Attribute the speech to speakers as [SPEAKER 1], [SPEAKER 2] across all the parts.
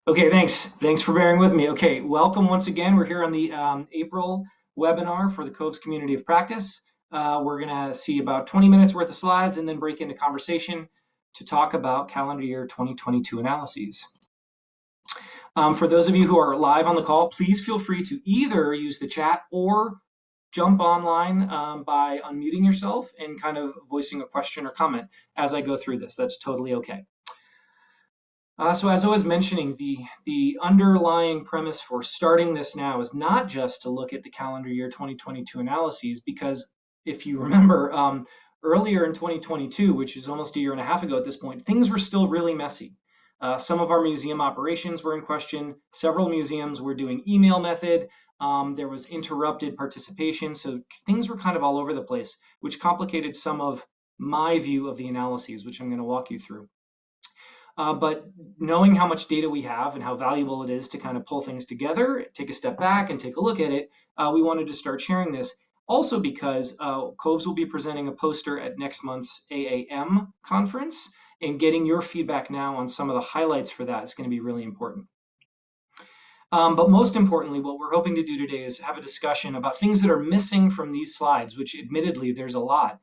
[SPEAKER 1] Okay, thanks. Thanks for bearing with me. Okay, welcome once again. We're here on the April webinar for the COVES Community of Practice. We're going to see about 20 minutes worth of slides and then break into conversation to talk about calendar year 2022 analyses. For those of you who are live on the call, please feel free to either use the chat or jump online by unmuting yourself and kind of voicing a question or comment as I go through this. That's totally okay. So as I was mentioning, the underlying premise for starting this now is not just to look at the calendar year 2022 analyses, because if you remember earlier in 2022, which is almost a year and a half ago at this point, things were still really messy. Some of our museum operations were in question. Several museums were doing email method. There was interrupted participation. So things were kind of all over the place, which complicated some of my view of the analyses, which I'm going to walk you through. But knowing how much data we have and how valuable it is to kind of pull things together, take a step back and take a look at it, we wanted to start sharing this. Also because COVES will be presenting a poster at next month's AAM conference, and getting your feedback now on some of the highlights for that is going to be really important. But most importantly, what we're hoping to do today is have a discussion about things that are missing from these slides, which admittedly there's a lot.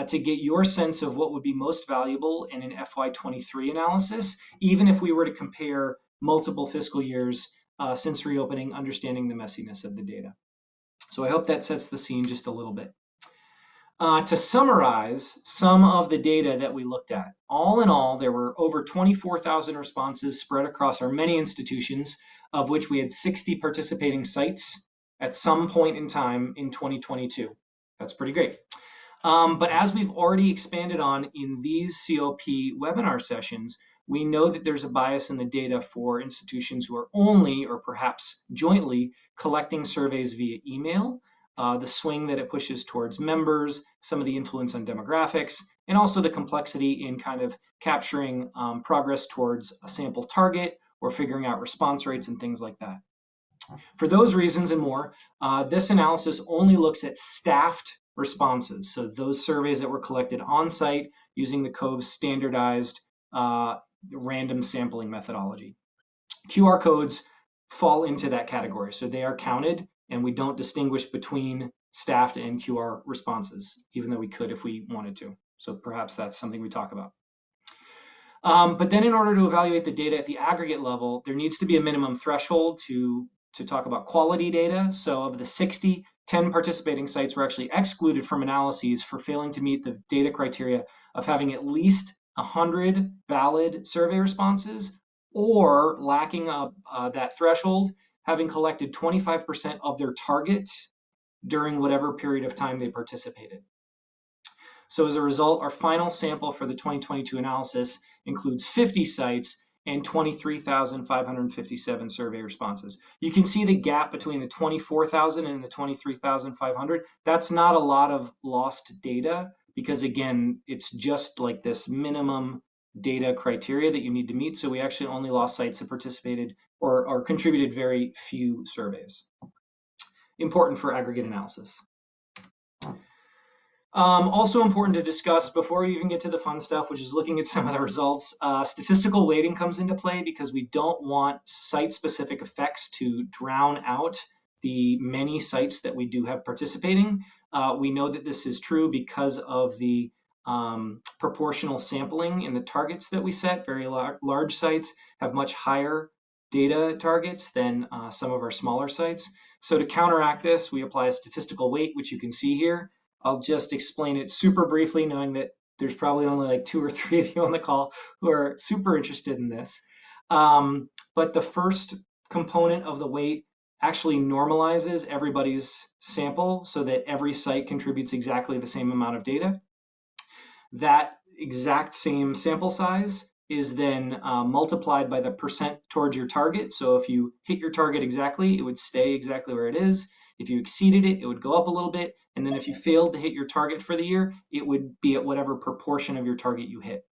[SPEAKER 1] To get your sense of what would be most valuable in an FY23 analysis, even if we were to compare multiple fiscal years since reopening, understanding the messiness of the data. So I hope that sets the scene just a little bit. To summarize some of the data that we looked at, all in all, there were over 24,000 responses spread across our many institutions, of which we had 60 participating sites at some point in time in 2022. That's pretty great. But as we've already expanded on in these COP webinar sessions, we know that there's a bias in the data for institutions who are only or perhaps jointly collecting surveys via email, the swing that it pushes towards members, some of the influence on demographics, and also the complexity in kind of capturing progress towards a sample target or figuring out response rates and things like that. For those reasons and more, this analysis only looks at staffed responses. So those surveys that were collected on site using the COVES standardized random sampling methodology. QR codes fall into that category. So they are counted, and we don't distinguish between staffed and QR responses, even though we could if we wanted to. So perhaps that's something we talk about. But then in order to evaluate the data at the aggregate level, there needs to be a minimum threshold to talk about quality data. So of the 60, 10 participating sites were actually excluded from analyses for failing to meet the data criteria of having at least 100 valid survey responses, or lacking that threshold, having collected 25% of their target during whatever period of time they participated. So as a result, our final sample for the 2022 analysis includes 50 sites and 23,557 survey responses. You can see the gap between the 24,000 and the 23,500. That's not a lot of lost data, because again, it's just like this minimum data criteria that you need to meet. So we actually only lost sites that participated or contributed very few surveys. Important for aggregate analysis. Also important to discuss before we even get to the fun stuff, which is looking at some of the results, statistical weighting comes into play because we don't want site-specific effects to drown out the many sites that we do have participating. We know that this is true because of the proportional sampling in the targets that we set. Very large sites have much higher data targets than some of our smaller sites. So to counteract this, we apply a statistical weight, which you can see here. I'll just explain it super briefly, knowing that there's probably only like 2 or 3 of you on the call who are super interested in this. But the first component of the weight actually normalizes everybody's sample so that every site contributes exactly the same amount of data. That exact same sample size is then multiplied by the percent towards your target. So if you hit your target exactly, it would stay exactly where it is. If you exceeded it, it would go up a little bit. And then if you failed to hit your target for the year, it would be at whatever proportion of your target you hit.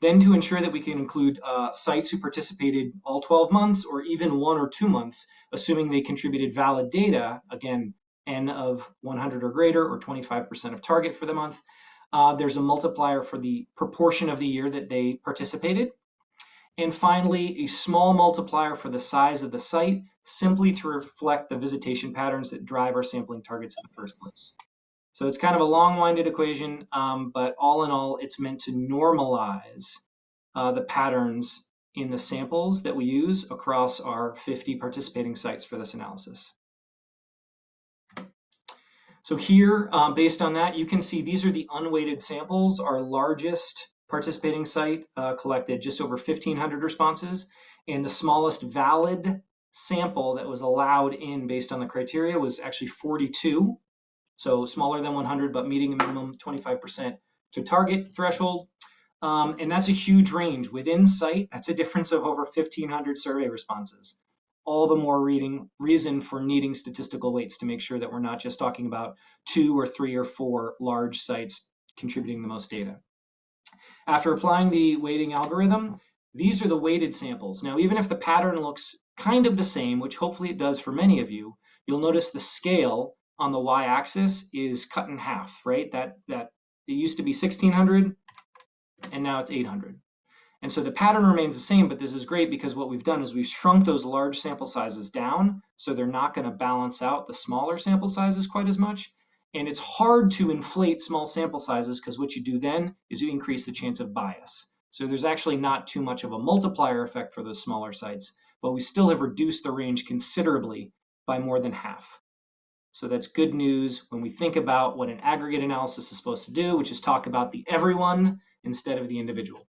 [SPEAKER 1] Then to ensure that we can include sites who participated all 12 months or even 1 or 2 months, assuming they contributed valid data, again, N of 100 or greater or 25% of target for the month, there's a multiplier for the proportion of the year that they participated. And finally, a small multiplier for the size of the site, simply to reflect the visitation patterns that drive our sampling targets in the first place. So it's kind of a long-winded equation, but all in all, it's meant to normalize the patterns in the samples that we use across our 50 participating sites for this analysis. So here, based on that, you can see these are the unweighted samples. Our largest participating site collected just over 1,500 responses, and the smallest valid sample that was allowed in based on the criteria was actually 42. So smaller than 100, but meeting a minimum 25% to target threshold. And that's a huge range. Within site, that's a difference of over 1,500 survey responses. All the more reason for needing statistical weights to make sure that we're not just talking about 2 or 3 or 4 large sites contributing the most data. After applying the weighting algorithm, these are the weighted samples. Now, even if the pattern looks kind of the same, which hopefully it does for many of you, you'll notice the scale on the y-axis is cut in half, right? That it used to be 1,600, and now it's 800. And so the pattern remains the same, but this is great because what we've done is we've shrunk those large sample sizes down, so they're not going to balance out the smaller sample sizes quite as much. And it's hard to inflate small sample sizes because what you do then is you increase the chance of bias. So there's actually not too much of a multiplier effect for those smaller sites, but we still have reduced the range considerably by more than half. So that's good news when we think about what an aggregate analysis is supposed to do, which is talk about the everyone instead of the individual.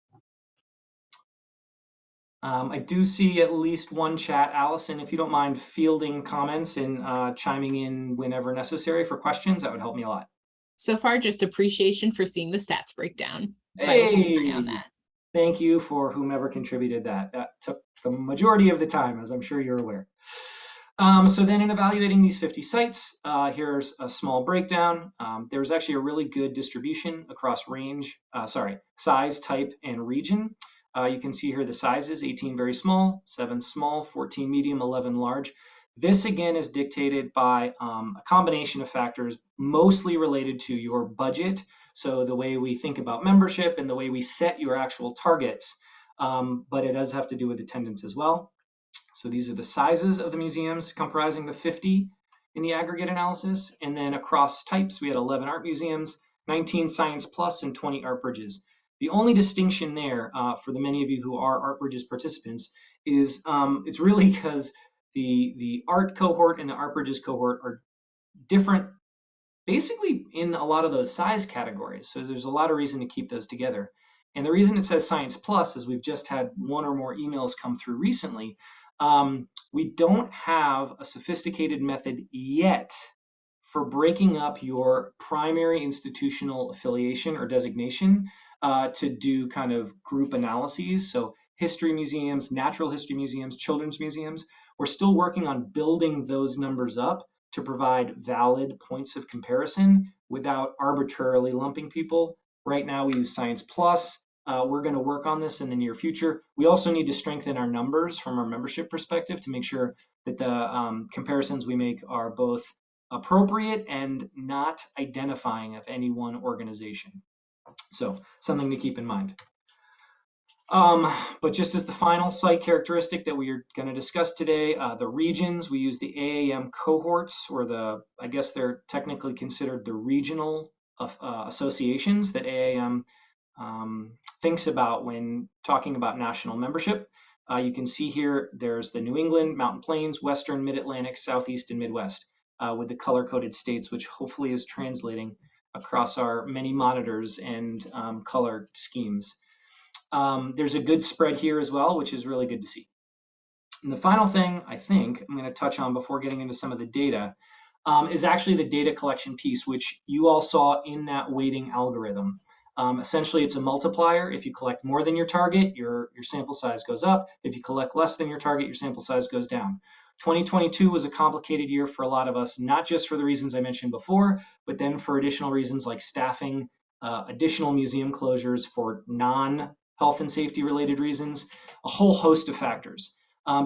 [SPEAKER 1] I do see at least one chat. Allison, if you don't mind fielding comments and chiming in whenever necessary for questions, that would help me a lot.
[SPEAKER 2] So far, just appreciation for seeing the stats breakdown.
[SPEAKER 1] Hey,
[SPEAKER 2] on that.
[SPEAKER 1] Thank you for whomever contributed that. That took the majority of the time, as I'm sure you're aware. So then in evaluating these 50 sites, here's a small breakdown. There was actually a really good distribution across size, type, and region. You can see here the sizes, 18 very small, 7 small, 14 medium, 11 large. This again is dictated by a combination of factors, mostly related to your budget. So the way we think about membership and the way we set your actual targets, but it does have to do with attendance as well. So these are the sizes of the museums comprising the 50 in the aggregate analysis. And then across types, we had 11 art museums, 19 science plus, and 20 art bridges. The only distinction there for the many of you who are art bridges participants is it's really because the art cohort and the art bridges cohort are different basically in a lot of those size categories. So there's a lot of reason to keep those together. And the reason it says science plus is we've just had one or more emails come through recently. We don't have a sophisticated method yet for breaking up your primary institutional affiliation or designation to do kind of group analyses. So history museums, natural history museums, children's museums, we're still working on building those numbers up to provide valid points of comparison without arbitrarily lumping people. Right now we use Science Plus. We're going to work on this in the near future. We also need to strengthen our numbers from our membership perspective to make sure that the comparisons we make are both appropriate and not identifying of any one organization. So something to keep in mind. But just as the final site characteristic that we are going to discuss today, the regions, we use the AAM cohorts, or I guess they're technically considered the regional associations that AAM thinks about when talking about national membership. You can see here, there's the New England, Mountain Plains, Western, Mid-Atlantic, Southeast, and Midwest with the color-coded states, which hopefully is translating across our many monitors and color schemes. There's a good spread here as well, which is really good to see. And the final thing I think I'm going to touch on before getting into some of the data is actually the data collection piece, which you all saw in that weighting algorithm. Essentially, it's a multiplier. If you collect more than your target, your sample size goes up. If you collect less than your target, your sample size goes down. 2022 was a complicated year for a lot of us, not just for the reasons I mentioned before, but then for additional reasons like staffing, additional museum closures for non-health and safety related reasons, a whole host of factors.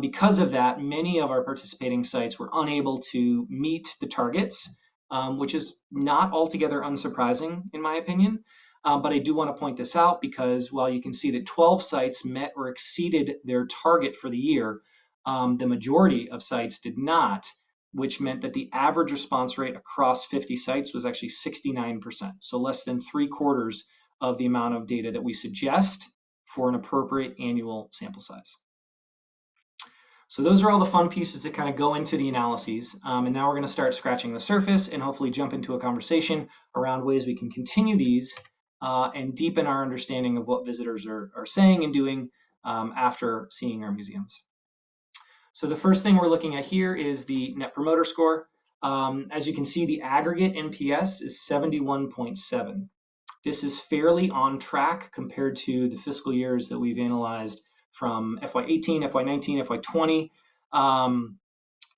[SPEAKER 1] Because of that, many of our participating sites were unable to meet the targets, which is not altogether unsurprising in my opinion. But I do want to point this out because while you can see that 12 sites met or exceeded their target for the year, the majority of sites did not, which meant that the average response rate across 50 sites was actually 69%. So less than 3/4 of the amount of data that we suggest for an appropriate annual sample size. So those are all the fun pieces that kind of go into the analyses. And now we're going to start scratching the surface and hopefully jump into a conversation around ways we can continue these and deepen our understanding of what visitors are saying and doing after seeing our museums. So the first thing we're looking at here is the Net Promoter Score. As you can see, the aggregate NPS is 71.7. This is fairly on track compared to the fiscal years that we've analyzed from FY18, FY19, FY20.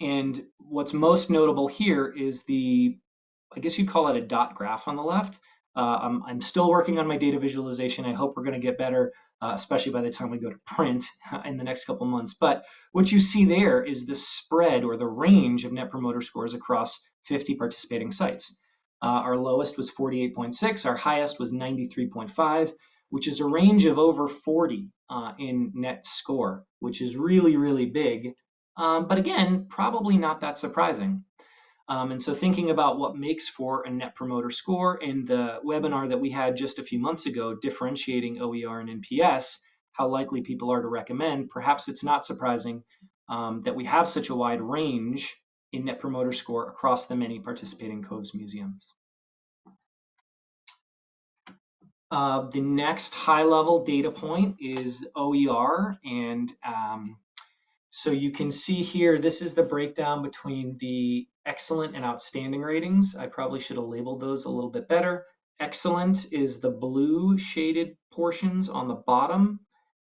[SPEAKER 1] And what's most notable here is I guess you'd call it a dot graph on the left. I'm still working on my data visualization. I hope we're going to get better, especially by the time we go to print in the next couple months. But what you see there is the spread or the range of Net Promoter Scores across 50 participating sites. Our lowest was 48.6, our highest was 93.5, which is a range of over 40 in net score, which is really, really big. But again, probably not that surprising. And so thinking about what makes for a Net Promoter Score in the webinar that we had just a few months ago, differentiating OER and NPS, how likely people are to recommend, perhaps it's not surprising that we have such a wide range in Net Promoter Score across the many participating COVES museums. The next high-level data point is OER, and so you can see here, this is the breakdown between the excellent and outstanding ratings. I probably should have labeled those a little bit better. Excellent is the blue shaded portions on the bottom,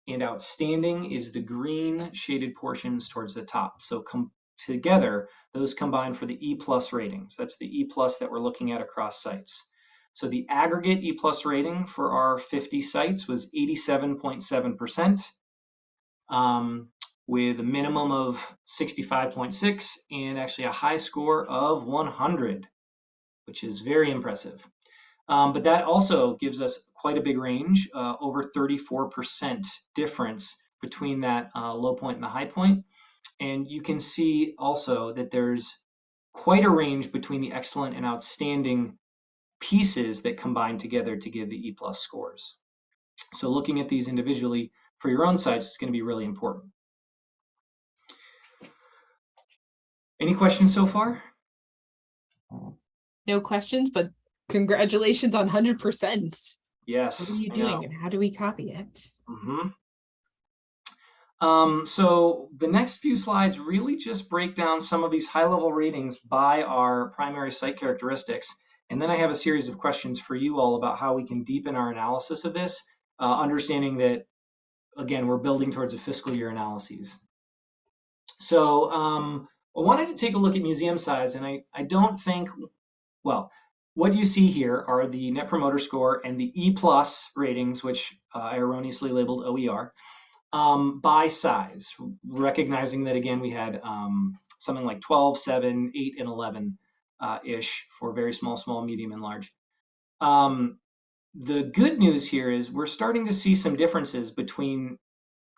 [SPEAKER 1] and outstanding is the green shaded portions towards the top. So together, those combine for the E+ ratings. That's the E+ that we're looking at across sites. So the aggregate E+ rating for our 50 sites was 87.7%. With a minimum of 65.6 and actually a high score of 100, which is very impressive. But that also gives us quite a big range, over 34% difference between that low point and the high point. And you can see also that there's quite a range between the excellent and outstanding pieces that combine together to give the E+ scores. So looking at these individually for your own sites is going to be really important. Any questions so far?
[SPEAKER 2] No questions, but congratulations on 100%.
[SPEAKER 1] Yes.
[SPEAKER 2] What are you doing and how do we copy it?
[SPEAKER 1] So the next few slides really just break down some of these high-level ratings by our primary site characteristics. And then I have a series of questions for you all about how we can deepen our analysis of this, understanding that, again, we're building towards a fiscal year analyses. So I wanted to take a look at museum size, and I don't think, well, what you see here are the Net Promoter Score and the E+ ratings, which I erroneously labeled OER, by size, recognizing that, again, we had something like 12, 7, 8, and 11-ish for very small, medium, and large. The good news here is we're starting to see some differences between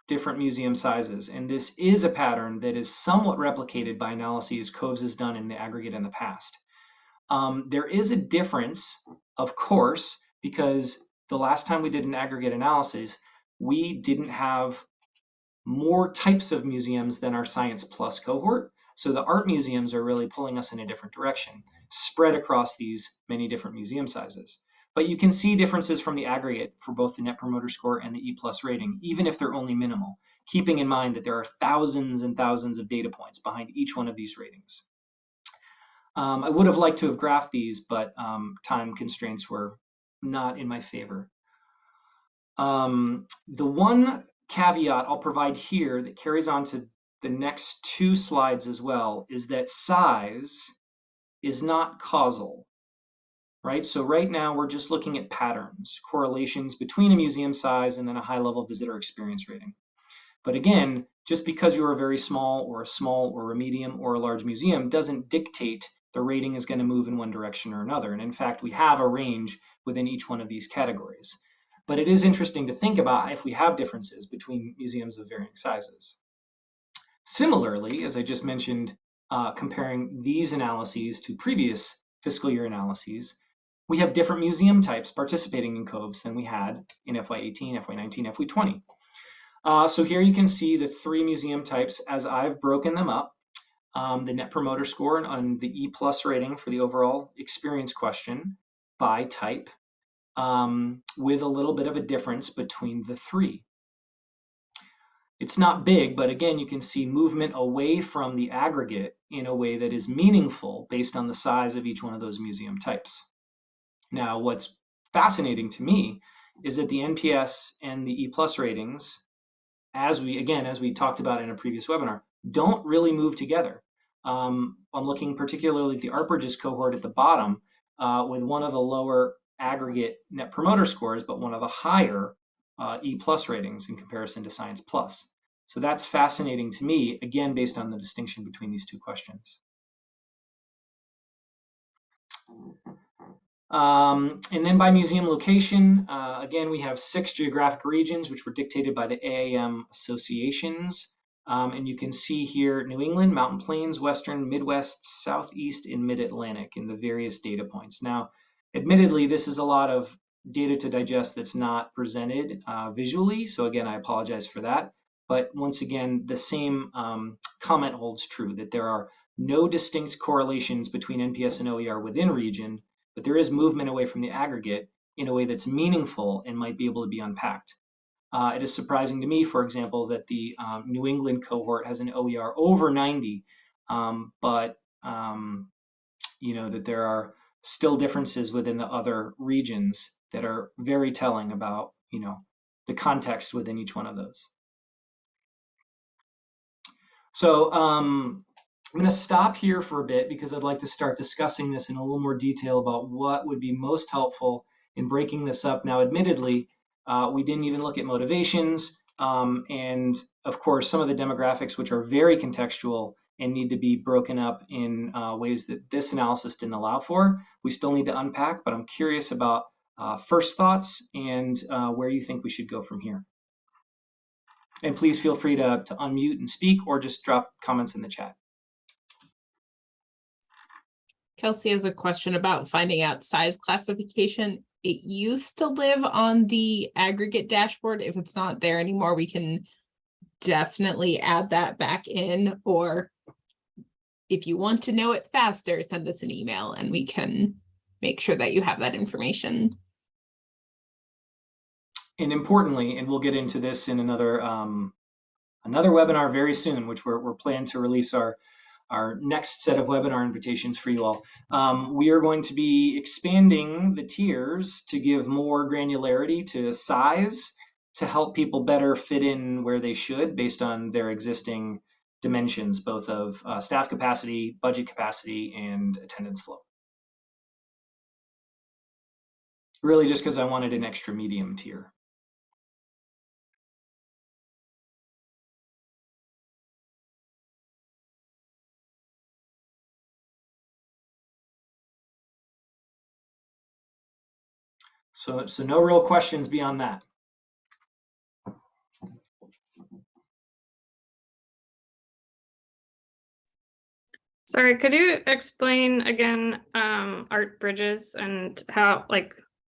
[SPEAKER 1] different museum sizes, and this is a pattern that is somewhat replicated by analyses COVES has done in the aggregate in the past. There is a difference, of course, because the last time we did an aggregate analysis, we didn't have more types of museums than our Science Plus cohort. So the art museums are really pulling us in a different direction, spread across these many different museum sizes. But you can see differences from the aggregate for both the Net Promoter Score and the E+ rating, even if they're only minimal, keeping in mind that there are thousands and thousands of data points behind each one of these ratings. I would have liked to have graphed these, but time constraints were not in my favor. The one caveat I'll provide here that carries on to the next two slides as well is that size is not causal. Right? So right now we're just looking at patterns, correlations between a museum size and then a high-level visitor experience rating. But again, just because you're a very small or a medium or a large museum doesn't dictate the rating is going to move in one direction or another. And in fact, we have a range within each one of these categories. But it is interesting to think about if we have differences between museums of varying sizes. Similarly, as I just mentioned, comparing these analyses to previous fiscal year analyses, we have different museum types participating in COVES than we had in FY18, FY19, FY20. So here you can see the three museum types as I've broken them up. The Net Promoter Score and the E+ rating for the overall experience question by type, with a little bit of a difference between the three. It's not big, but again, you can see movement away from the aggregate in a way that is meaningful based on the size of each one of those museum types. Now, what's fascinating to me is that the NPS and the E+ ratings, as we talked about in a previous webinar, don't really move together. I'm looking particularly at the Art Bridges cohort at the bottom, with one of the lower aggregate Net Promoter Scores, but one of the higher E+ ratings in comparison to Science Plus. So that's fascinating to me, again, based on the distinction between these two questions. And then by museum location, again, we have 6 geographic regions, which were dictated by the AAM associations. And you can see here New England, Mountain Plains, Western, Midwest, Southeast, and Mid-Atlantic in the various data points. Now, admittedly, this is a lot of data to digest that's not presented visually. So again, I apologize for that. But once again, the same comment holds true, that there are no distinct correlations between NPS and OER within region, but there is movement away from the aggregate in a way that's meaningful and might be able to be unpacked. It is surprising to me, for example, that the New England cohort has an OER over 90, but that there are still differences within the other regions that are very telling about, the context within each one of those. So I'm going to stop here for a bit because I'd like to start discussing this in a little more detail about what would be most helpful in breaking this up. Now, admittedly, we didn't even look at motivations, and of course, some of the demographics, which are very contextual and need to be broken up in ways that this analysis didn't allow for. We still need to unpack, but I'm curious about first thoughts and where you think we should go from here. And please feel free to unmute and speak or just drop comments in the chat.
[SPEAKER 2] Kelsey has a question about finding out size classification. It used to live on the aggregate dashboard. If it's not there anymore, we can definitely add that back in. Or if you want to know it faster, send us an email and we can make sure that you have that information.
[SPEAKER 1] And importantly, and we'll get into this in another webinar very soon, which we're planning to release our next set of webinar invitations for you all. We are going to be expanding the tiers to give more granularity to size to help people better fit in where they should based on their existing dimensions, both of staff capacity, budget capacity, and attendance flow. Really just because I wanted an extra medium tier. So no real questions beyond that.
[SPEAKER 3] Sorry, could you explain again Art Bridges and how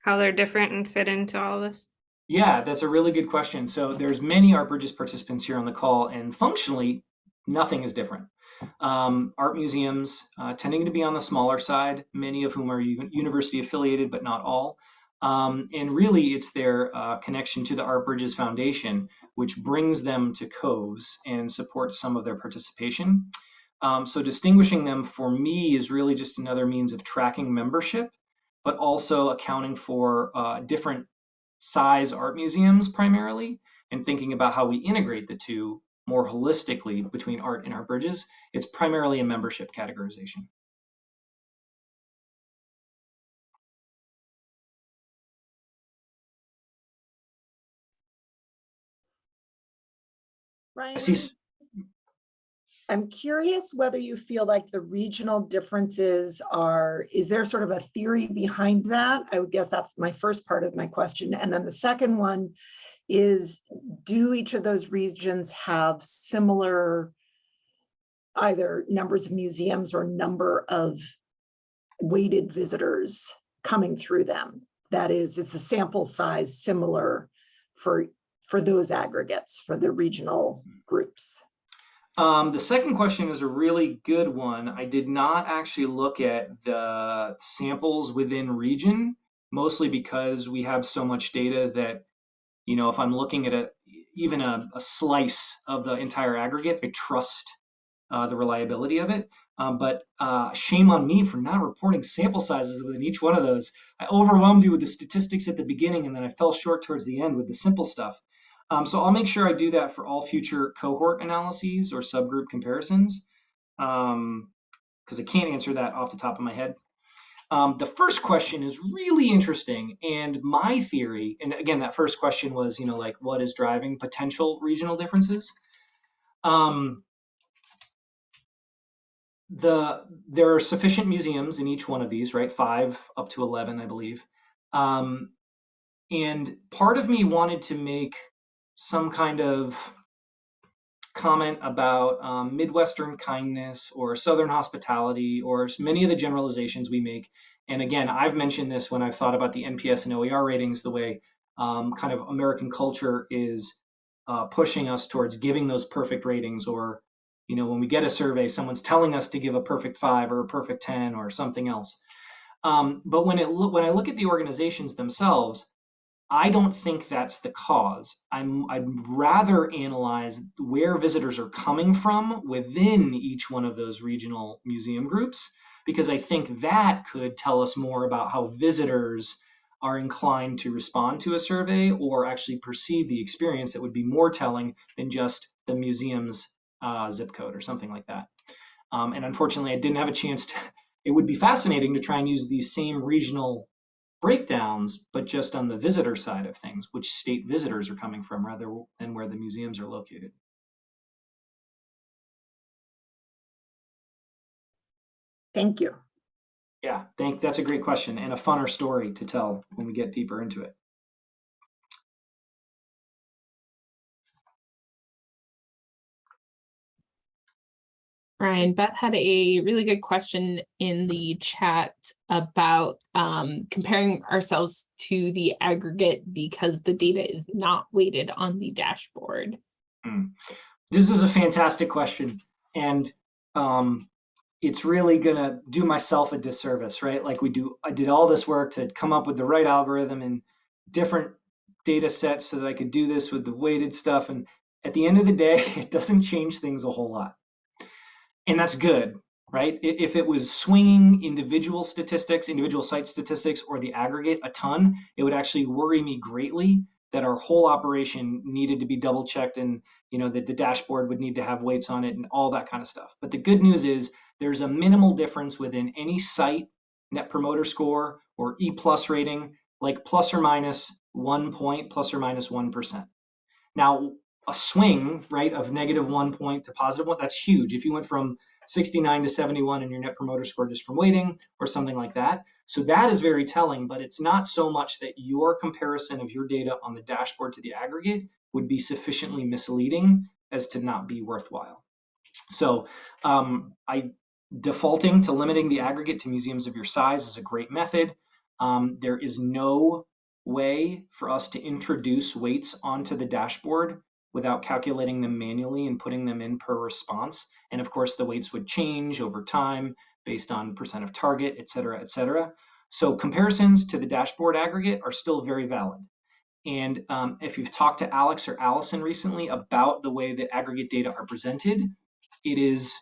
[SPEAKER 3] they're different and fit into all this?
[SPEAKER 1] Yeah, that's a really good question. So there's many Art Bridges participants here on the call, and functionally, nothing is different. Art museums tending to be on the smaller side, many of whom are university affiliated, but not all. And really, it's their connection to the Art Bridges Foundation, which brings them to COVES and supports some of their participation. So distinguishing them for me is really just another means of tracking membership, but also accounting for different size art museums primarily, and thinking about how we integrate the two more holistically between art and Art Bridges. It's primarily a membership categorization.
[SPEAKER 4] Ryan,
[SPEAKER 1] I see.
[SPEAKER 4] I'm curious whether you feel like the regional differences is there sort of a theory behind that? I would guess that's my first part of my question. And then the second one is, do each of those regions have similar either numbers of museums or number of weighted visitors coming through them? That is the sample size similar for those aggregates, for the regional groups?
[SPEAKER 1] The second question is a really good one. I did not actually look at the samples within region, mostly because we have so much data that, if I'm looking at even a slice of the entire aggregate, I trust the reliability of it. But shame on me for not reporting sample sizes within each one of those. I overwhelmed you with the statistics at the beginning, and then I fell short towards the end with the simple stuff. So I'll make sure I do that for all future cohort analyses or subgroup comparisons, because I can't answer that off the top of my head. The first question is really interesting, and my theory, and again, that first question was, like what is driving potential regional differences? There are sufficient museums in each one of these, right? 5 up to 11, I believe. And part of me wanted to make some kind of comment about Midwestern kindness or Southern hospitality or many of the generalizations we make. And again, I've mentioned this when I've thought about the NPS and OER ratings, the way kind of American culture is pushing us towards giving those perfect ratings, or when we get a survey, someone's telling us to give a perfect 5 or a perfect 10 or something else. But when I look at the organizations themselves, I don't think that's the cause. I'd rather analyze where visitors are coming from within each one of those regional museum groups, because I think that could tell us more about how visitors are inclined to respond to a survey or actually perceive the experience that would be more telling than just the museum's zip code or something like that. And unfortunately, I didn't have a chance to. It would be fascinating to try and use these same regional breakdowns, but just on the visitor side of things, which state visitors are coming from rather than where the museums are located.
[SPEAKER 4] Thank you.
[SPEAKER 1] Yeah, that's a great question and a funner story to tell when we get deeper into it.
[SPEAKER 2] Ryan, Beth had a really good question in the chat about comparing ourselves to the aggregate because the data is not weighted on the dashboard.
[SPEAKER 1] This is a fantastic question, and it's really gonna do myself a disservice, right? Like I did all this work to come up with the right algorithm and different data sets so that I could do this with the weighted stuff, and at the end of the day, it doesn't change things a whole lot. And that's good, right? If it was swinging individual statistics, individual site statistics, or the aggregate a ton, it would actually worry me greatly that our whole operation needed to be double checked, and that the dashboard would need to have weights on it and all that kind of stuff. But the good news is there's a minimal difference within any site net promoter score or E+ rating, like plus or minus 1 point, plus or minus 1%. Now, a swing, right, of -1 point to +1, that's huge. If you went from 69 to 71 in your net promoter score just from weighting or something like that. So that is very telling, but it's not so much that your comparison of your data on the dashboard to the aggregate would be sufficiently misleading as to not be worthwhile. So defaulting to limiting the aggregate to museums of your size is a great method. There is no way for us to introduce weights onto the dashboard without calculating them manually and putting them in per response. And of course, the weights would change over time based on percent of target, et cetera, et cetera. So comparisons to the dashboard aggregate are still very valid. And if you've talked to Alex or Allison recently about the way that aggregate data are presented, it is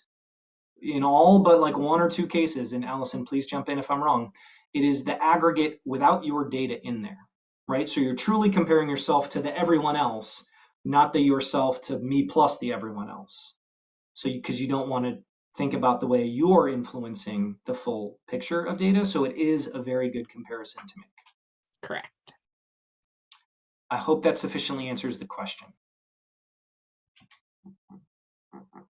[SPEAKER 1] in all but like 1 or 2 cases, and Allison, please jump in if I'm wrong, it is the aggregate without your data in there, right? So you're truly comparing yourself to the everyone else, not the yourself to me plus the everyone else. So because you don't want to think about the way you're influencing the full picture of data. So it is a very good comparison to make.
[SPEAKER 2] Correct.
[SPEAKER 1] I hope that sufficiently answers the question.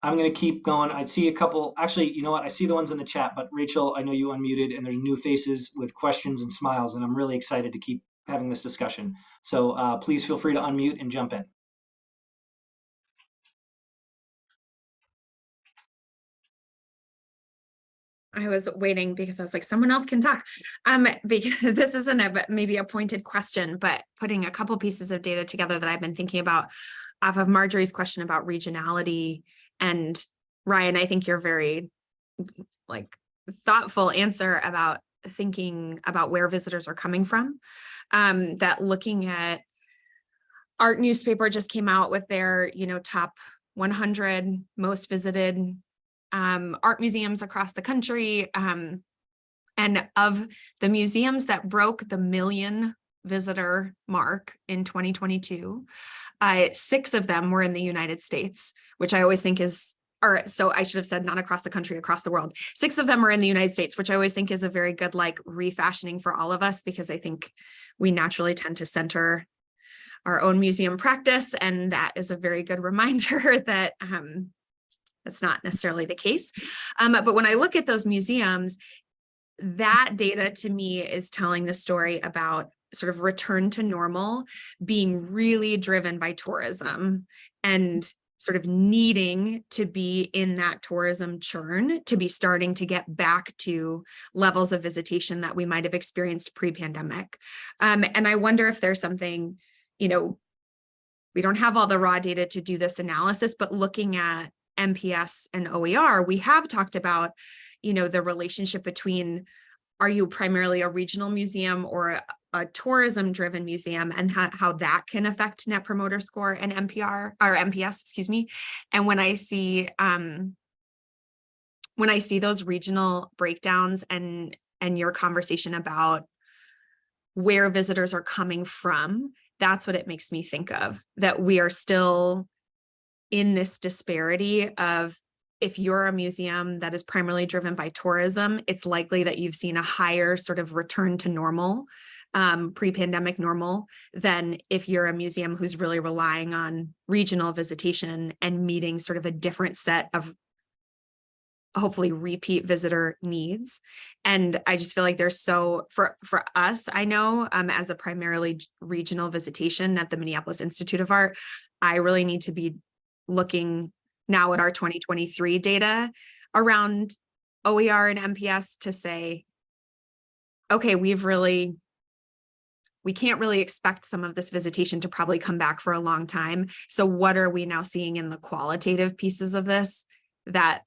[SPEAKER 1] I'm going to keep going. I see a couple. Actually, you know what? I see the ones in the chat, but Rachel, I know you unmuted, and there's new faces with questions and smiles, and I'm really excited to keep having this discussion. So please feel free to unmute and jump in.
[SPEAKER 5] I was waiting because I was like, someone else can talk. Because this isn't maybe a pointed question, but putting a couple pieces of data together that I've been thinking about off of Marjorie's question about regionality. And Ryan, I think you're very like thoughtful answer about thinking about where visitors are coming from. That looking at Art newspaper just came out with their, top 100 most visited art museums across the country. And of the museums that broke the 1 million visitor mark in 2022, 6 of them were in the United States, which I always think is, or so I should have said not across the country, across the world. 6 of them are in the United States, which I always think is a very good like refashioning for all of us, because I think we naturally tend to center our own museum practice. And that is a very good reminder that that's not necessarily the case. But when I look at those museums, that data to me is telling the story about sort of return to normal being really driven by tourism and sort of needing to be in that tourism churn to be starting to get back to levels of visitation that we might have experienced pre-pandemic. And I wonder if there's something, we don't have all the raw data to do this analysis, but looking at MPS and OER, we have talked about, the relationship between, are you primarily a regional museum or a tourism-driven museum, and how that can affect Net Promoter Score and MPS, excuse me. And when I see those regional breakdowns and your conversation about where visitors are coming from, that's what it makes me think of, that we are still in this disparity of, if you're a museum that is primarily driven by tourism, it's likely that you've seen a higher sort of return to normal, pre-pandemic normal, than if you're a museum who's really relying on regional visitation and meeting sort of a different set of hopefully repeat visitor needs. And I just feel like there's for us, I know as a primarily regional visitation at the Minneapolis Institute of Art, I really need to be looking now at our 2023 data around OER and MPS to say, okay, we can't really expect some of this visitation to probably come back for a long time. So what are we now seeing in the qualitative pieces of this that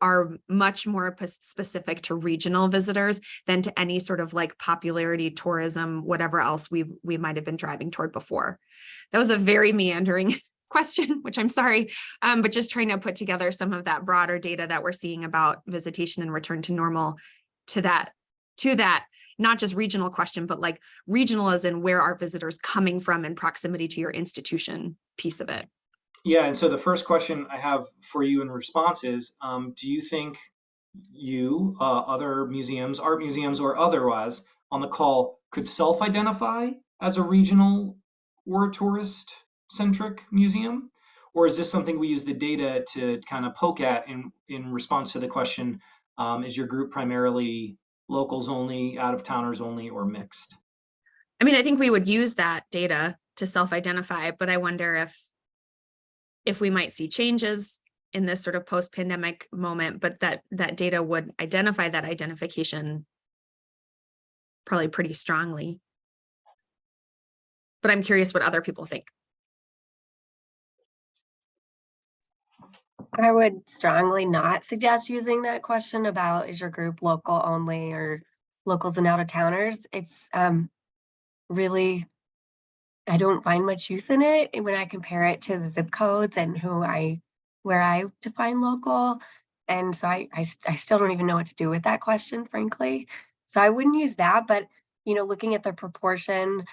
[SPEAKER 5] are much more specific to regional visitors than to any sort of like popularity, tourism, whatever else we might have been driving toward before? That was a very meandering question, which I'm sorry, but just trying to put together some of that broader data that we're seeing about visitation and return to normal to that, not just regional question, but like regional as in where are visitors coming from in proximity to your institution piece of it.
[SPEAKER 1] Yeah, and so the first question I have for you in response is, do you think other museums, art museums or otherwise, on the call could self-identify as a regional or a tourist-centric museum? Or is this something we use the data to kind of poke at in response to the question, is your group primarily locals only, out-of-towners only, or mixed?
[SPEAKER 5] I mean, I think we would use that data to self-identify, but I wonder if we might see changes in this sort of post-pandemic moment, but that data would identify that identification probably pretty strongly. But I'm curious what other people think.
[SPEAKER 6] I would strongly not suggest using that question about, is your group local only or locals and out-of-towners? It's really, I don't find much use in it when I compare it to the zip codes and where I define local. And so I still don't even know what to do with that question, frankly. So I wouldn't use that, but looking at the proportion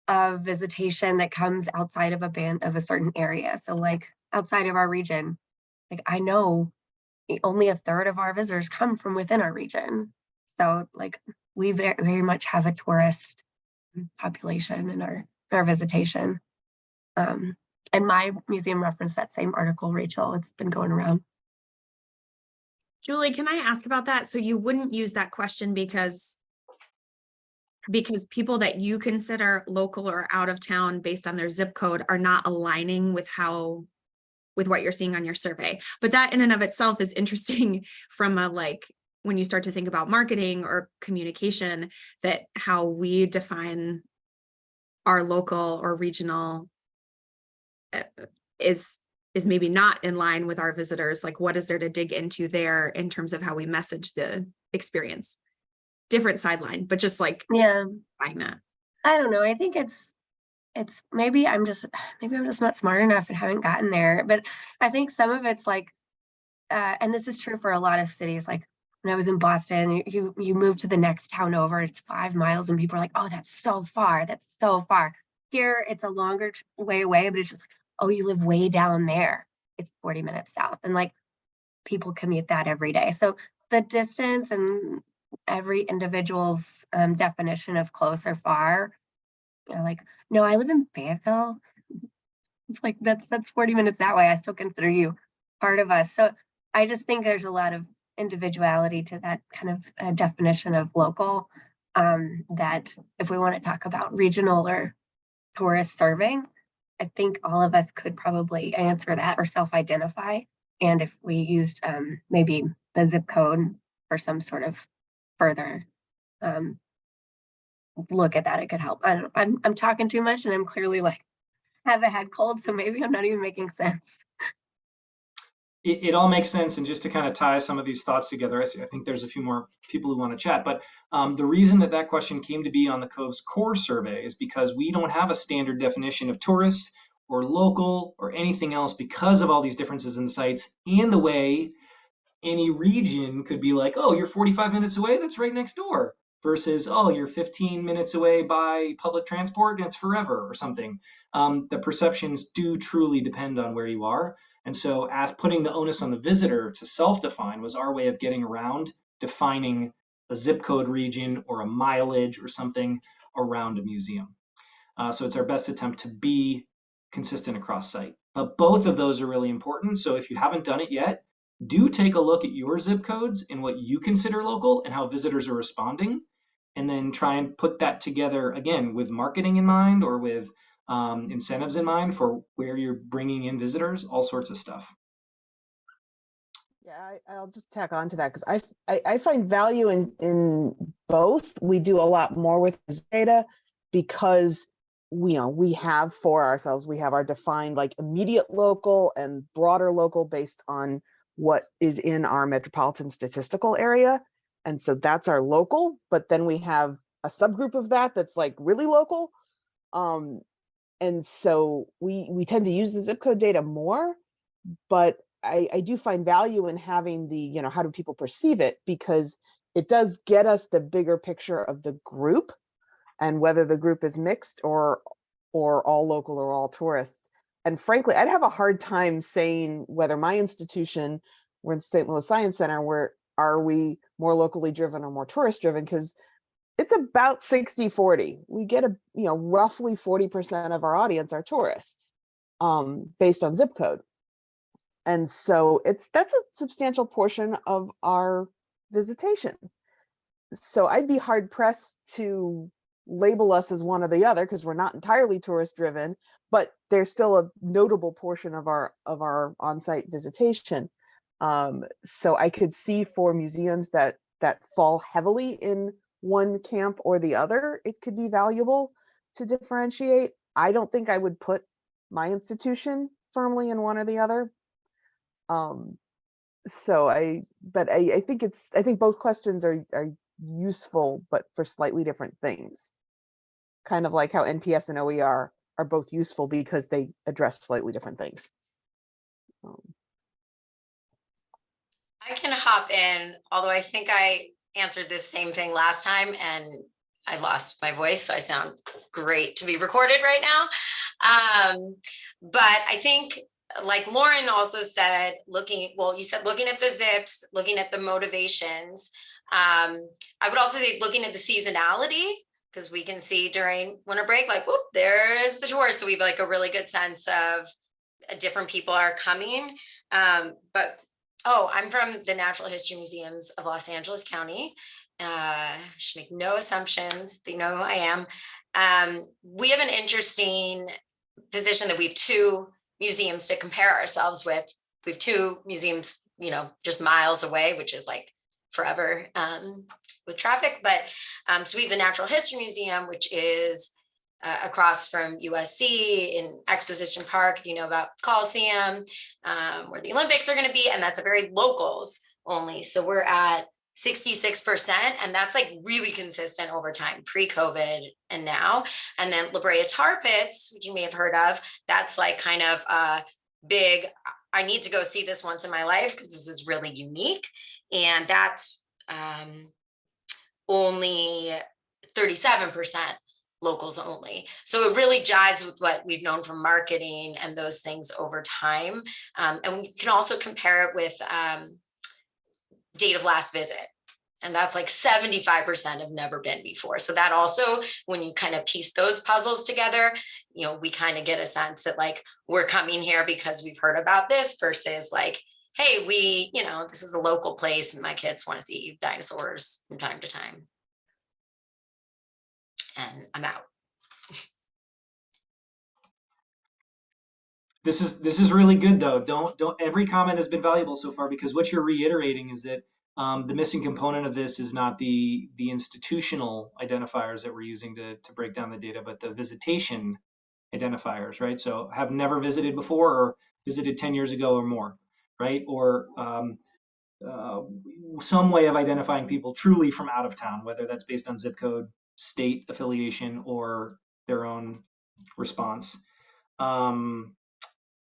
[SPEAKER 6] of visitation that comes outside of a certain area. So like outside of our region, like I know only 1/3 of our visitors come from within our region. So like we very, very much have a tourist population in our visitation. And And my museum referenced that same article, Rachel. It's been going around.
[SPEAKER 5] Julie, can I ask about that? So you wouldn't use that question because people that you consider local or out of town based on their zip code are not aligning with what you're seeing on your survey. But that in and of itself is interesting from a, like, when you start to think about marketing or communication, that how we define our local or regional is maybe not in line with our visitors. Like, what is there to dig into there in terms of how we message the experience? Different sideline, but just like,
[SPEAKER 6] Yeah,
[SPEAKER 5] buying that.
[SPEAKER 6] I don't know. I think it's maybe I'm just not smart enough and haven't gotten there. But I think some of it's like, and this is true for a lot of cities. Like when I was in Boston, you move to the next town over, it's 5 miles, and people are like, "Oh, that's so far. That's so far." Here, it's a longer way away, but it's just like, "Oh, you live way down there. It's 40 minutes south," and like people commute that every day. So the distance and every individual's definition of close or far, like, no, I live in Fayetteville. It's like, that's 40 minutes that way. I still consider you part of us. So I just think there's a lot of individuality to that kind of definition of local, that if we want to talk about regional or tourist serving, I think all of us could probably answer that or self-identify. And if we used maybe the zip code for some sort of further look at that, it could help. I don't know. I'm talking too much, and I'm clearly like have a head cold, so maybe I'm not even making sense.
[SPEAKER 1] It all makes sense. And just to kind of tie some of these thoughts together, I think there's a few more people who want to chat. But the reason that question came to be on the COVES core survey is because we don't have a standard definition of tourist or local or anything else, because of all these differences in sites and the way any region could be like, oh, you're 45 minutes away, that's right next door, versus, oh, you're 15 minutes away by public transport and it's forever or something. The perceptions do truly depend on where you are. And so as putting the onus on the visitor to self-define was our way of getting around defining a zip code region or a mileage or something around a museum. So it's our best attempt to be consistent across site. But both of those are really important. So if you haven't done it yet, do take a look at your zip codes and what you consider local and how visitors are responding, and then try and put that together again with marketing in mind or with incentives in mind for where you're bringing in visitors, all sorts of stuff.
[SPEAKER 7] Yeah, I'll just tack on to that because I find value in both. We do a lot more with this data because we have for ourselves, we have our defined like immediate local and broader local based on what is in our metropolitan statistical area. And so that's our local, but then we have a subgroup of that that's like really local. And so we tend to use the zip code data more, but I do find value in having the, how do people perceive it, because it does get us the bigger picture of the group and whether the group is mixed or all local or all tourists. And frankly, I'd have a hard time saying whether my institution, we're in St. Louis Science Center, where are we more locally driven or more tourist driven? Because it's about 60-40. We get roughly 40% of our audience are tourists, based on zip code. And so that's a substantial portion of our visitation. So I'd be hard pressed to label us as one or the other because we're not entirely tourist driven, but there's still a notable portion of our on-site visitation. So I could see for museums that fall heavily in one camp or the other, it could be valuable to differentiate. I don't think I would put my institution firmly in one or the other. So I think both questions are useful, but for slightly different things. Kind of like how NPS and OER are both useful because they address slightly different things.
[SPEAKER 8] I can hop in, although I think I answered this same thing last time and I lost my voice, so I sound great to be recorded right now. But I think, like Lauren also said, you said looking at the zips, looking at the motivations. I would also say looking at the seasonality, because we can see during winter break, like, whoop, there's the tourist. So we have like a really good sense of different people are coming. But I'm from the Natural History Museums of Los Angeles County. Should make no assumptions. They know who I am. We have an interesting position that we have two museums to compare ourselves with. We have two museums, just miles away, which is like forever with traffic. But so we have the Natural History Museum, which is across from USC in Exposition Park, if you know about Coliseum, where the Olympics are going to be, and that's a very locals only. So we're at 66%, and that's like really consistent over time, pre-COVID and now. And then La Brea Tar Pits, which you may have heard of, that's like kind of a big, I need to go see this once in my life because this is really unique. And that's only 37% locals only. So it really jives with what we've known from marketing and those things over time. And we can also compare it with date of last visit. And that's like 75% have never been before. So that also, when you kind of piece those puzzles together, we kind of get a sense that like, we're coming here because we've heard about this versus like, hey, this is a local place and my kids want to see dinosaurs from time to time. And I'm out.
[SPEAKER 1] This is really good though. Don't every comment has been valuable so far, because what you're reiterating is that the missing component of this is not the institutional identifiers that we're using to break down the data, but the visitation identifiers, right? So have never visited before or visited 10 years ago or more, right? Or some way of identifying people truly from out of town, whether that's based on zip code, state affiliation, or their own response.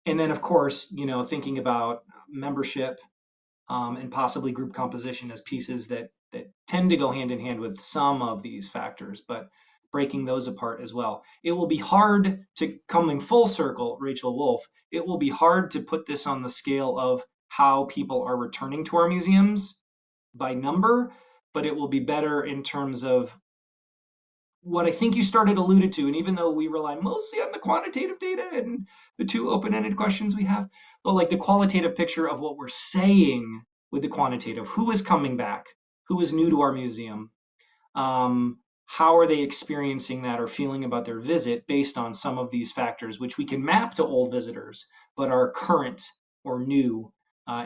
[SPEAKER 1] And then, of course, thinking about membership and possibly group composition as pieces that tend to go hand in hand with some of these factors, but breaking those apart as well. It will be hard to, coming full circle, Rachel Wolf, it will be hard to put this on the scale of how people are returning to our museums by number, but it will be better in terms of what I think you started alluded to. And even though we rely mostly on the quantitative data and the two open-ended questions we have, but like the qualitative picture of what we're saying with the quantitative, who is coming back, who is new to our museum, how are they experiencing that or feeling about their visit based on some of these factors, which we can map to old visitors, but are current or new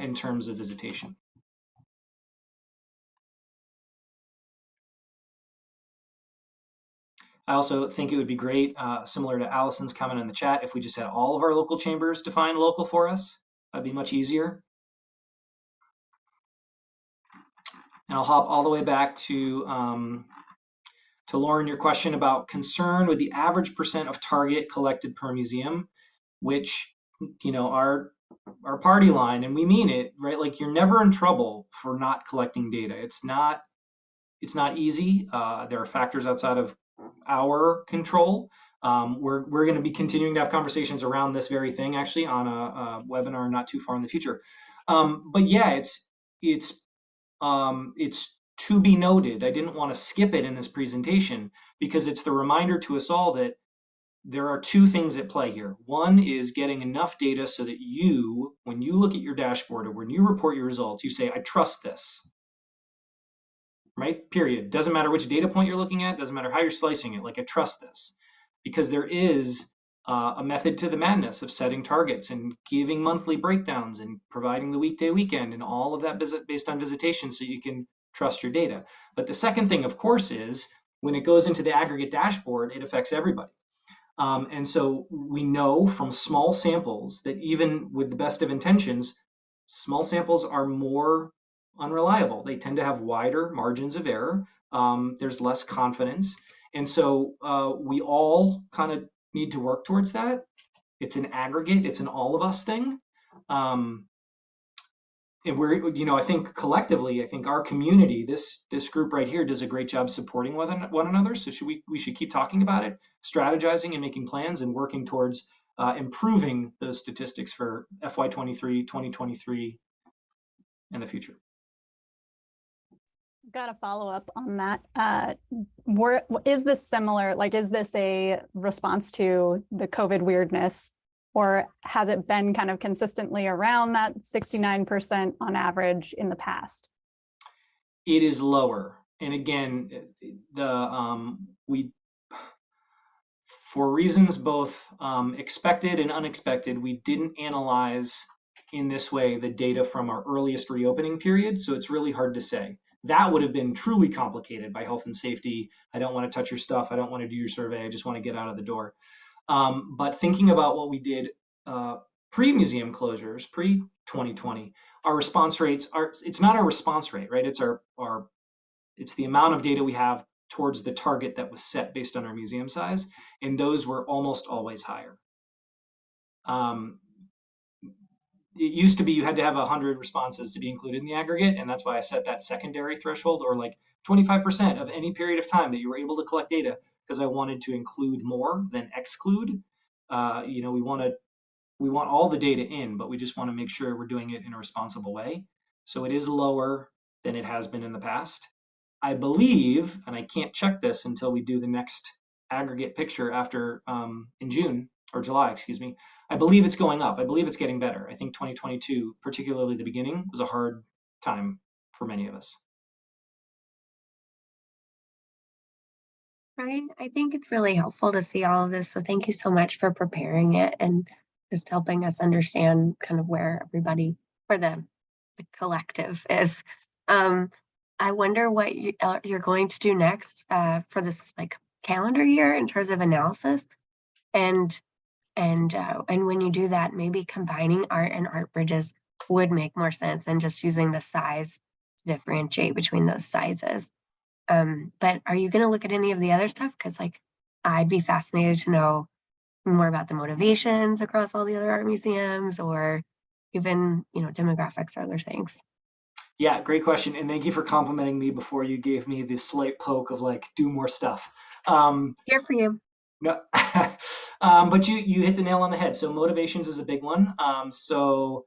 [SPEAKER 1] in terms of visitation. I also think it would be great, similar to Allison's comment in the chat, if we just had all of our local chambers define local for us. That'd be much easier. And I'll hop all the way back to Lauren, your question about concern with the average percent of target collected per museum, which, our party line, and we mean it, right? Like, you're never in trouble for not collecting data. It's not easy. There are factors outside of our control. We're going to be continuing to have conversations around this very thing, actually, on a webinar not too far in the future. But yeah, it's to be noted. I didn't want to skip it in this presentation because it's the reminder to us all that there are two things at play here. One is getting enough data so that you, when you look at your dashboard or when you report your results, you say, I trust this. Right? Period. Doesn't matter which data point you're looking at, doesn't matter how you're slicing it, like, I trust this. Because there is a method to the madness of setting targets and giving monthly breakdowns and providing the weekday weekend and all of that based on visitation so you can trust your data. But the second thing, of course, is when it goes into the aggregate dashboard, it affects everybody. And so we know from small samples that even with the best of intentions, small samples are more unreliable. They tend to have wider margins of error. There's less confidence. And so we all kind of need to work towards that. It's an aggregate, it's an all of us thing. And we're, I think collectively, our community, this group right here does a great job supporting one another. So we should keep talking about it, strategizing and making plans and working towards improving those statistics for FY23, 2023, and the future.
[SPEAKER 9] Got a follow up on that. Is this similar? Like, is this a response to the COVID weirdness, Or has it been kind of consistently around that 69% on average in the past?
[SPEAKER 1] It is lower. And again, for reasons both expected and unexpected, we didn't analyze in this way the data from our earliest reopening period. So it's really hard to say. That would have been truly complicated by health and safety. I don't want to touch your stuff. I don't want to do your survey. I just want to get out of the door. But thinking about what we did pre-museum closures, pre-2020, our response rates are, it's not our response rate, right? It's it's the amount of data we have towards the target that was set based on our museum size. And those were almost always higher. It used to be you had to have 100 responses to be included in the aggregate. And that's why I set that secondary threshold, or like 25% of any period of time that you were able to collect data, because I wanted to include more than exclude. You know, we want all the data in, but we just want to make sure we're doing it in a responsible way. So it is lower than it has been in the past. I believe, and I can't check this until we do the next aggregate picture after in June or July, excuse me. I believe it's going up. I believe it's getting better. I think 2022, particularly the beginning, was a hard time for many of us.
[SPEAKER 6] Ryan, I think it's really helpful to see all of this. So thank you so much for preparing it and just helping us understand kind of where everybody, where the collective is. I wonder what you're going to do next for this like calendar year in terms of analysis, and when you do that, maybe combining art and art bridges would make more sense than just using the size to differentiate between those sizes. But are you going to look at any of the other stuff? Because like I'd be fascinated to know more about the motivations across all the other art museums, or even, you know, demographics or other things.
[SPEAKER 1] Yeah, great question. And thank you for complimenting me before you gave me the slight poke of like, do more stuff.
[SPEAKER 6] Here for you.
[SPEAKER 1] No, but you hit the nail on the head. So motivations is a big one. So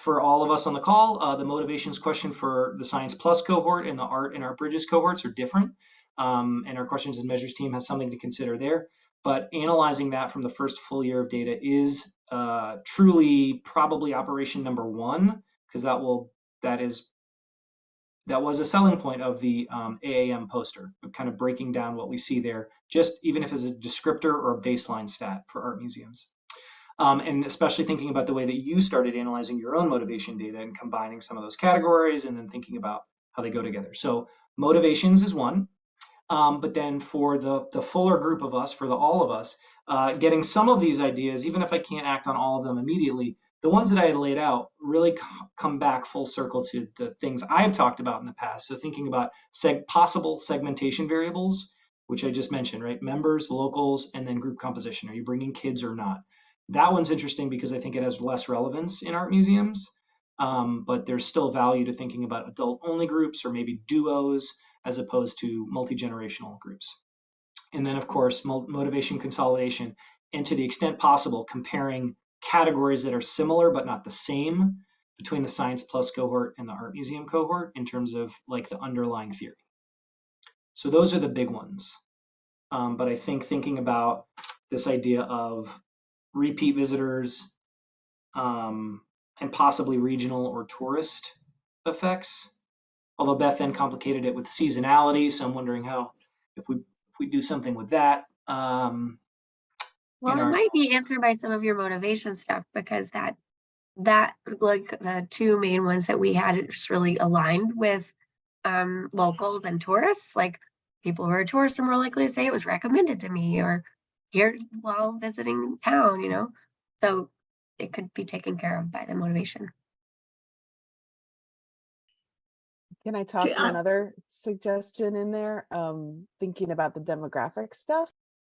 [SPEAKER 1] for all of us on the call, the motivations question for the Science Plus cohort and the Art and Art Bridges cohorts are different. And our questions and measures team has something to consider there. But analyzing that from the first full year of data is truly probably operation number one, because that was a selling point of the AAM poster, kind of breaking down what we see there, just even if it's a descriptor or a baseline stat for art museums. And especially thinking about the way that you started analyzing your own motivation data and combining some of those categories and then thinking about how they go together. So motivations is one, but then for the fuller group of us, for all of us, getting some of these ideas, even if I can't act on all of them immediately, the ones that I had laid out really come back full circle to the things I've talked about in the past. So thinking about possible segmentation variables, which I just mentioned, right? Members, locals, and then group composition. Are you bringing kids or not? That one's interesting because I think it has less relevance in art museums, but there's still value to thinking about adult-only groups or maybe duos as opposed to multi-generational groups. And then, of course, motivation consolidation, and to the extent possible, comparing categories that are similar but not the same between the Science Plus cohort and the Art Museum cohort in terms of like the underlying theory. So those are the big ones. But I think thinking about this idea of repeat visitors and possibly regional or tourist effects, although Beth then complicated it with seasonality. So I'm wondering how, if we do something with that.
[SPEAKER 6] Well, it might be answered by some of your motivation stuff, because that like the two main ones that we had just really aligned with locals and tourists. Like people who are tourists are more likely to say it was recommended to me or here while visiting town, you know. So it could be taken care of by the motivation.
[SPEAKER 7] Can I toss one other suggestion in there? Thinking about the demographic stuff.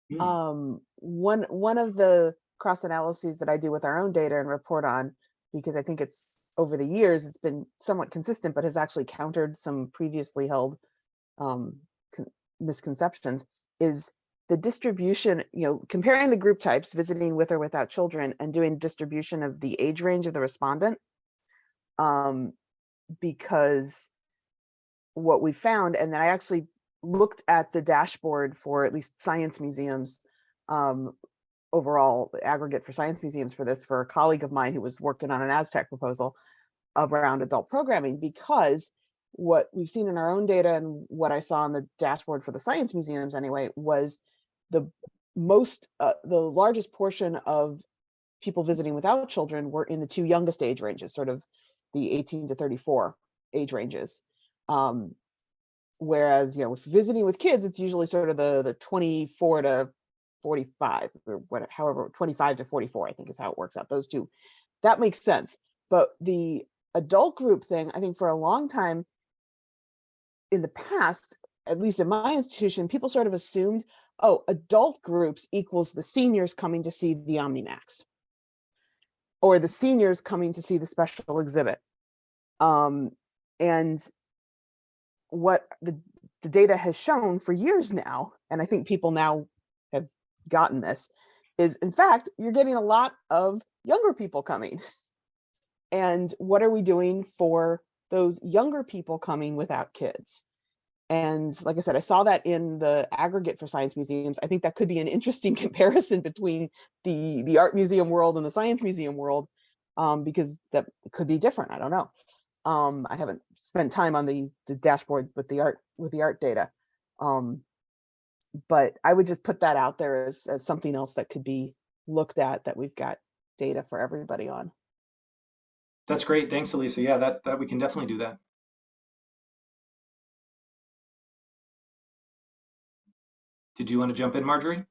[SPEAKER 7] One of the cross analyses that I do with our own data and report on, because I think it's over the years, it's been somewhat consistent, but has actually countered some previously held misconceptions, is the distribution, you know, comparing the group types, visiting with or without children, and doing distribution of the age range of the respondent. Because what we found, and then I actually looked at the dashboard for at least science museums overall aggregate for science museums for this for a colleague of mine who was working on an Aztec proposal around adult programming, because what we've seen in our own data and what I saw on the dashboard for the science museums anyway was the largest portion of people visiting without children were in the two youngest age ranges, sort of the 18 to 34 age ranges. Whereas, if visiting with kids, it's usually sort of the 24 to 45 or whatever, however, 25 to 44, I think is how it works out. Those two, that makes sense. But the adult group thing, I think for a long time in the past, at least in my institution, people sort of assumed, oh, adult groups equals the seniors coming to see the OmniMax, or the seniors coming to see the special exhibit. And what the data has shown for years now, and I think people now have gotten this, is in fact, you're getting a lot of younger people coming. And what are we doing for those younger people coming without kids? And like I said, I saw that in the aggregate for science museums. I think that could be an interesting comparison between the art museum world and the science museum world, because that could be different. I don't know. I haven't spent time on the dashboard with the art data, but I would just put that out there as something else that could be looked at, that we've got data for everybody on.
[SPEAKER 1] That's great. Thanks, Elisa. Yeah, that we can definitely do that. Did you want to jump in, Marjorie?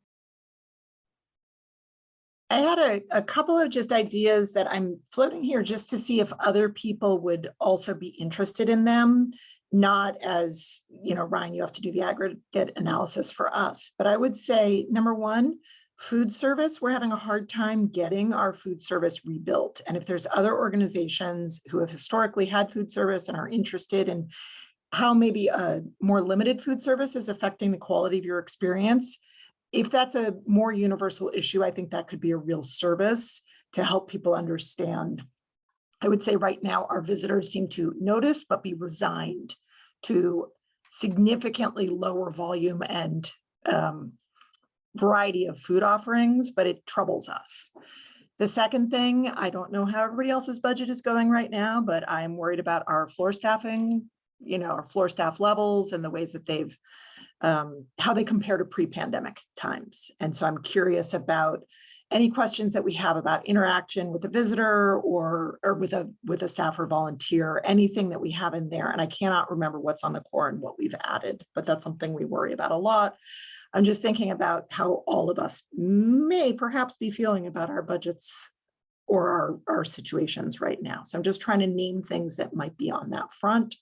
[SPEAKER 4] I had a couple of just ideas that I'm floating here just to see if other people would also be interested in them. Not as, Ryan, you have to do the aggregate analysis for us, but I would say, number one, food service, we're having a hard time getting our food service rebuilt. And if there's other organizations who have historically had food service and are interested in how maybe a more limited food service is affecting the quality of your experience, if that's a more universal issue, I think that could be a real service to help people understand. I would say right now, our visitors seem to notice, but be resigned to significantly lower volume and variety of food offerings, but it troubles us. The second thing, I don't know how everybody else's budget is going right now, but I'm worried about our floor staffing, our floor staff levels and the ways that they've, how they compare to pre-pandemic times. And so I'm curious about any questions that we have about interaction with a visitor or with a staff or volunteer, anything that we have in there. And I cannot remember what's on the core and what we've added, but that's something we worry about a lot. I'm just thinking about how all of us may perhaps be feeling about our budgets or our situations right now. So I'm just trying to name things that might be on that front.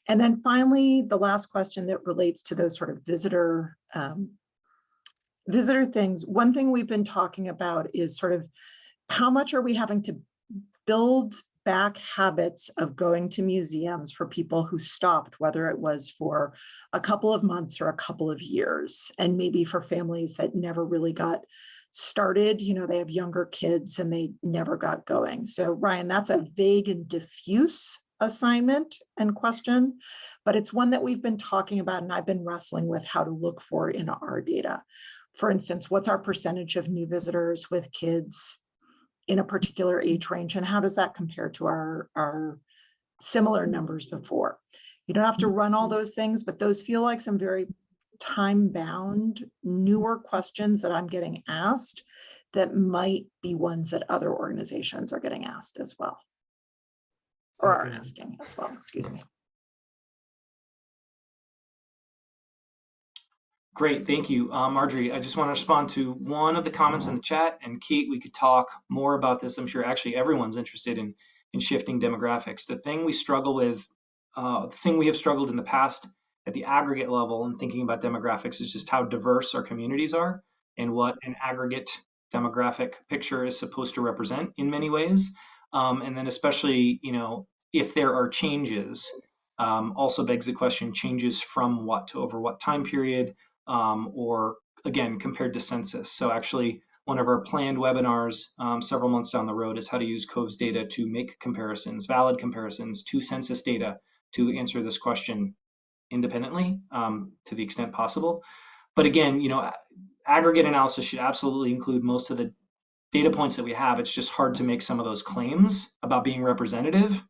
[SPEAKER 4] And then finally, the last question that relates to those sort of visitor things. One thing we've been talking about is sort of how much are we having to build back habits of going to museums for people who stopped, whether it was for a couple of months or a couple of years, and maybe for families that never really got started, they have younger kids and they never got going. So Ryan, that's a vague and diffuse assignment and question, but it's one that we've been talking about and I've been wrestling with how to look for in our data. For instance, what's our percentage of new visitors with kids in a particular age range, and how does that compare to our similar numbers before? You don't have to run all those things, but those feel like some very time-bound, newer questions that I'm getting asked that might be ones that other organizations are getting asked as well. Or are asking as well, excuse me.
[SPEAKER 1] Great, thank you. Marjorie, I just want to respond to one of the comments in the chat, and Kate, we could talk more about this. I'm sure actually everyone's interested in shifting demographics. The thing we struggle with, the thing we have struggled in the past at the aggregate level and thinking about demographics is just how diverse our communities are and what an aggregate demographic picture is supposed to represent in many ways. And then especially, if there are changes, also begs the question, changes from what to over what time period, or again, compared to census. So actually, one of our planned webinars several months down the road is how to use COVES data to make comparisons, valid comparisons to census data to answer this question independently to the extent possible. But again, aggregate analysis should absolutely include most of the data points that we have. It's just hard to make some of those claims about being representative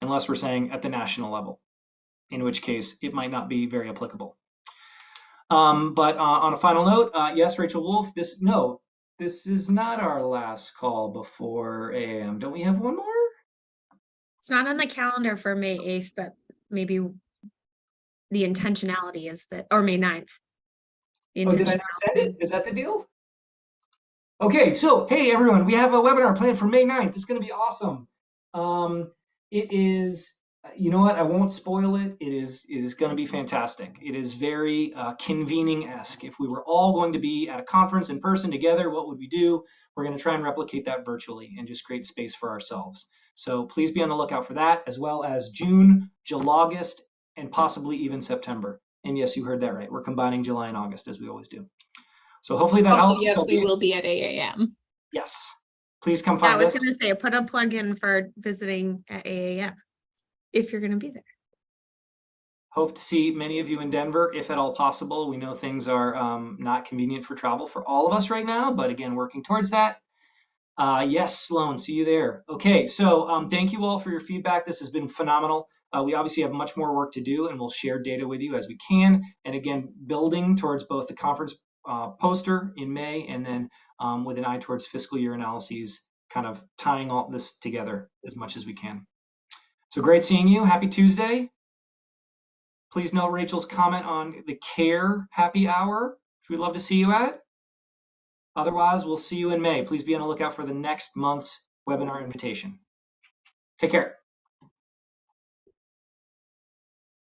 [SPEAKER 1] unless we're saying at the national level, in which case it might not be very applicable. But on a final note, yes, Rachel Wolf, this is not our last call before 8 a.m. Don't we have one more?
[SPEAKER 5] It's not on the calendar for May 8th, but maybe the intentionality is that, or May 9th. The
[SPEAKER 1] Oh, did I not send it? Is that the deal? Okay, so hey everyone, we have a webinar planned for May 9th. It's going to be awesome. It is, you know what? I won't spoil it. It is going to be fantastic. It is very convening-esque. If we were all going to be at a conference in person together, what would we do? We're going to try and replicate that virtually and just create space for ourselves. So please be on the lookout for that, as well as June, July, August, and possibly even September. And yes, you heard that right. We're combining July and August as we always do. So hopefully that
[SPEAKER 2] Also,
[SPEAKER 1] helps.
[SPEAKER 2] yes, we will be at 8 a.m.
[SPEAKER 1] Yes. Please come
[SPEAKER 5] Yeah, I
[SPEAKER 1] find
[SPEAKER 5] was
[SPEAKER 1] us.
[SPEAKER 5] going to say, put a plug in for visiting at 8 a.m. if you're going to be there.
[SPEAKER 1] Hope to see many of you in Denver, if at all possible. We know things are not convenient for travel for all of us right now, but again, working towards that. Yes, Sloan, see you there. Okay, so thank you all for your feedback. This has been phenomenal. We obviously have much more work to do, and we'll share data with you as we can. And again, building towards both the conference poster in May and then with an eye towards fiscal year analyses, kind of tying all this together as much as we can. So great seeing you. Happy Tuesday. Please note Rachel's comment on the CARE happy hour, which we'd love to see you at. Otherwise, we'll see you in May. Please be on the lookout for the next month's webinar invitation. Take care.